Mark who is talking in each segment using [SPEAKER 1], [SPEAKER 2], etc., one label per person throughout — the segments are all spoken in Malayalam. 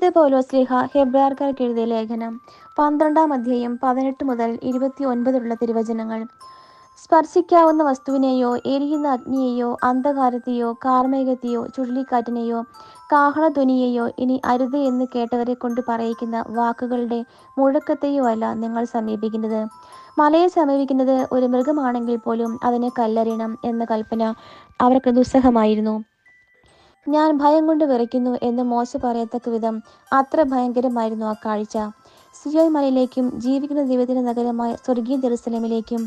[SPEAKER 1] വിശുദ്ധ പൗലോസ്ലീഹ ഹെബ്രായർക്കാർക്ക് എഴുതിയ ലേഖനം 12-ാം അധ്യായം 18 മുതൽ 29 തിരുവചനങ്ങൾ. സ്പർശിക്കാവുന്ന വസ്തുവിനെയോ എരിയുന്ന അഗ്നിയെയോ അന്ധകാരത്തെയോ കാർമേഘത്തെയോ ചുഴലിക്കാറ്റിനെയോ കാഹളധ്വനിയെയോ ഇനി അരുത് എന്ന് കേട്ടവരെ കൊണ്ട് പറയിക്കുന്ന വാക്കുകളുടെ മുഴക്കത്തെയോ അല്ല നിങ്ങൾ സമീപിക്കുന്നത്. മലയെ സമീപിക്കുന്നത് ഒരു മൃഗമാണെങ്കിൽ പോലും അതിനെ കല്ലെറിയണം എന്ന കൽപ്പന അവർക്ക് ദുസ്സഹമായിരുന്നു. ഞാൻ ഭയം കൊണ്ട് വിറയ്ക്കുന്നു എന്ന് മോശ പറയത്തക്ക വിധം അത്ര ഭയങ്കരമായിരുന്നു ആ കാഴ്ച. സിയോൻ മലയിലേക്കും ജീവിക്കുന്ന ദൈവത്തിന്റെ നഗരമായ സ്വർഗീയ ജെറുസലേമിലേക്കും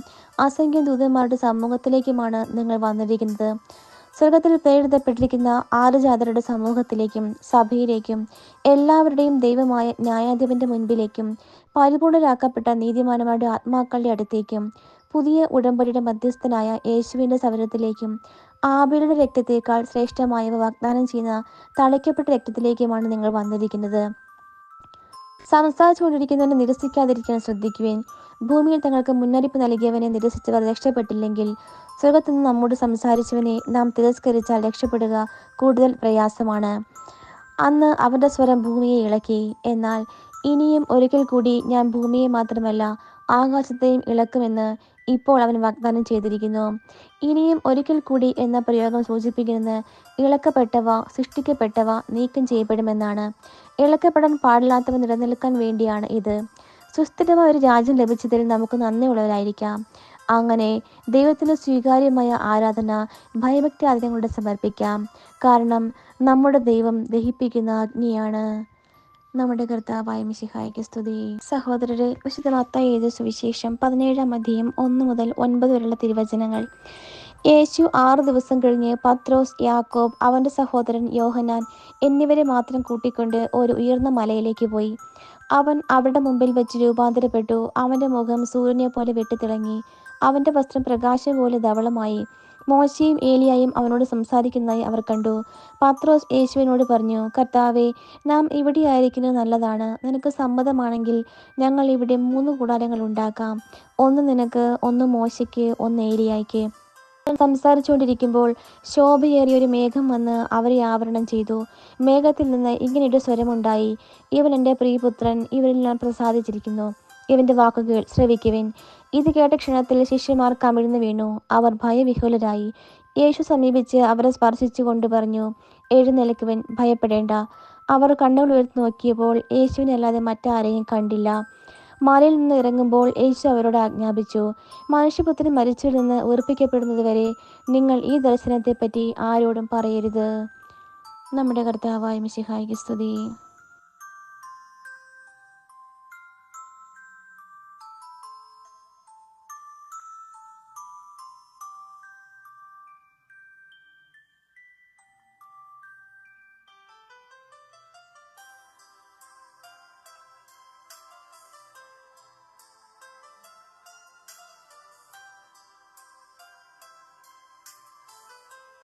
[SPEAKER 1] അസംഖ്യം ദൂതന്മാരുടെ സമൂഹത്തിലേക്കുമാണ് നിങ്ങൾ വന്നിരിക്കുന്നത്. സ്വർഗത്തിൽ പേരെഴുതപ്പെട്ടിരിക്കുന്ന ആറുജാതരുടെ സമൂഹത്തിലേക്കും സഭയിലേക്കും എല്ലാവരുടെയും ദൈവമായ ന്യായാധിപന്റെ മുൻപിലേക്കും പരിപൂർണരാക്കപ്പെട്ട നീതിമാന്മാരുടെ ആത്മാക്കളുടെ അടുത്തേക്കും പുതിയ ഉടമ്പടിയുടെ മധ്യസ്ഥനായ യേശുവിന്റെ സവരത്തിലേക്കും ആബേലിന്റെ രക്തത്തേക്കാൾ ശ്രേഷ്ഠമായവ വാഗ്ദാനം ചെയ്യുന്ന തളിക്കപ്പെട്ട രക്തത്തിലേക്കുമാണ് നിങ്ങൾ വന്നിരിക്കുന്നത്. സംസാരിച്ചുകൊണ്ടിരിക്കുന്നവനെ നിരസിക്കാതിരിക്കാൻ ശ്രദ്ധിക്കുവേൻ. ഭൂമിയിൽ തങ്ങൾക്ക് മുന്നറിയിപ്പ് നൽകിയവനെ നിരസിച്ചവർ രക്ഷപ്പെട്ടില്ലെങ്കിൽ സ്വർഗത്തുനിന്ന് നമ്മോട് സംസാരിച്ചവനെ നാം തിരസ്കരിച്ചാൽ രക്ഷപ്പെടുക കൂടുതൽ പ്രയാസമാണ്. അന്ന് അവന്റെ സ്വരം ഭൂമിയെ ഇളക്കി. എന്നാൽ ഇനിയും ഒരിക്കൽ കൂടി ഞാൻ ഭൂമിയെ മാത്രമല്ല ആകാശത്തെയും ഇളക്കുമെന്ന് ഇപ്പോൾ അവൻ വാഗ്ദാനം ചെയ്തിരിക്കുന്നു. ഇനിയും ഒരിക്കൽ കൂടി എന്ന പ്രയോഗം സൂചിപ്പിക്കുന്നത് ഇളക്കപ്പെട്ടവ സൃഷ്ടിക്കപ്പെട്ടവ നീക്കം ചെയ്യപ്പെടുമെന്നാണ്. ഇളക്കപ്പെടാൻ പാടില്ലാത്തവ നിലനിൽക്കാൻ വേണ്ടിയാണ് ഇത്. സുസ്ഥിരമായ ഒരു രാജ്യം ലഭിച്ചതിൽ നമുക്ക് നന്ദിയുള്ളവരായിരിക്കാം. അങ്ങനെ ദൈവത്തിന് സ്വീകാര്യമായ ആരാധന ഭയഭക്തി ആദരങ്ങളോടെ സമർപ്പിക്കാം. കാരണം നമ്മുടെ ദൈവം ദഹിപ്പിക്കുന്ന അഗ്നിയാണ്. നമ്മുടെ കർത്താവായ മിശിഹായ്ക്ക് സ്തുതി. സഹോദരരെ, വിശുദ്ധ മത്തായി എഴുതിയ സുവിശേഷം 17-ാം അധ്യായം 1 മുതൽ 9 വരെയുള്ള തിരുവചനങ്ങൾ. യേശു 6 ദിവസം കഴിഞ്ഞ് പത്രോസ്, യാക്കോബ്, അവന്റെ സഹോദരൻ യോഹന്നാൻ എന്നിവരെ മാത്രം കൂട്ടിക്കൊണ്ട് ഒരു ഉയർന്ന മലയിലേക്ക് പോയി. അവൻ അവരുടെ മുമ്പിൽ വെച്ച് രൂപാന്തരപ്പെട്ടു. അവന്റെ മുഖം സൂര്യനെ പോലെ വെട്ടിത്തിളങ്ങി. അവന്റെ വസ്ത്രം പ്രകാശം പോലെ ധവളമായി. മോശയും ഏലിയായും അവനോട് സംസാരിക്കുന്നതായി അവർ കണ്ടു. പത്രോസ് യേശുവിനോട് പറഞ്ഞു, കർത്താവേ, നാം ഇവിടെയായിരിക്കുന്നത് നല്ലതാണ്. നിനക്ക് സമ്മതമാണെങ്കിൽ ഞങ്ങൾ ഇവിടെ 3 കൂടാരങ്ങൾ ഉണ്ടാക്കാം. ഒന്ന് നിനക്ക്, ഒന്ന് മോശയ്ക്ക്, ഒന്ന് ഏലിയായ്ക്ക്. സംസാരിച്ചുകൊണ്ടിരിക്കുമ്പോൾ ശോഭയേറിയൊരു മേഘം വന്ന് അവരെ ആവരണം ചെയ്തു. മേഘത്തിൽ നിന്ന് ഇങ്ങനെയൊരു സ്വരമുണ്ടായി, ഇവൻ എൻ്റെ പ്രിയപുത്രൻ, ഇവരിൽ ഞാൻ പ്രസാദിച്ചിരിക്കുന്നു. ഇവന്റെ വാക്കുകൾ ശ്രവിക്കുവിൻ. ഇത് കേട്ട ക്ഷണത്തിൽ ശിഷ്യന്മാർ കമിഴ്ന്നു വീണു. അവർ ഭയവിഹ്വലരായി. യേശു സമീപിച്ച് അവരെ സ്പർശിച്ചു കൊണ്ട് പറഞ്ഞു, എഴുന്നേൽക്കുവിൻ, ഭയപ്പെടേണ്ട. അവർ കണ്ണുകൾ ഉയർത്തി നോക്കിയപ്പോൾ യേശുവിനെ അല്ലാതെ മറ്റാരെയും കണ്ടില്ല. മലയിൽ നിന്ന് ഇറങ്ങുമ്പോൾ യേശു അവരോട് ആജ്ഞാപിച്ചു, മനുഷ്യപുത്രൻ മരിച്ചവരിൽ നിന്ന് ഉയർപ്പിക്കപ്പെടുന്നതുവരെ നിങ്ങൾ ഈ ദർശനത്തെപ്പറ്റി ആരോടും പറയരുത്. നമ്മുടെ കർത്താവായ മിശിഹായ്ക്ക് സ്തുതി.